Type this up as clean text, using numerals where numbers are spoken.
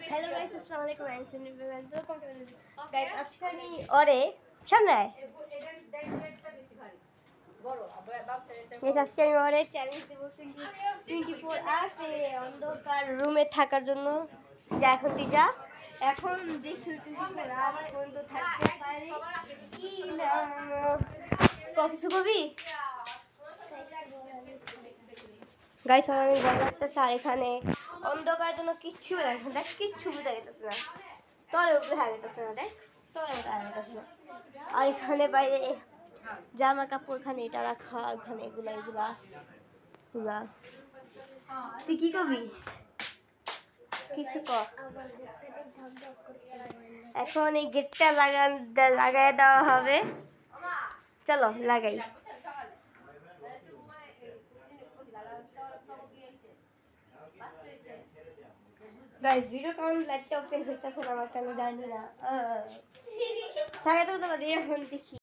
hello guys अस्सलाम वालेकुम and welcome to guys আজকে আমি ওরে সামনে আজকে আমি ওরে চ্যালেঞ্জ দেব 24 আওয়ার্স অন্ধকার রুমে থাকার জন্য যা এখন তুই যা এখন দেখি 24 আওয়ার্স বন্ধ থাকতে পারে কি না কিছু কবি গাইস আমি বলতে চাই এখানে অন্ধকার জন্য কিচ্ছু দেখেন দেখ কিচ্ছু বুঝা যেতেছে না তোরে উপরে হাগেতেছে না দেখ তোরে উপরে হাগেতেছে না আর এখানে বাইরে জামা কাপড় এখানে এটা রাখা এখানে এগুলা তুই কি করবি কিছু কর এখন এই গেটটা লাগাই দেওয়া হবে চলো লাগাই गाइस वीडियो कौन लैपटॉप पे होता है ना मैं जानी ना था तो दिए हम देखी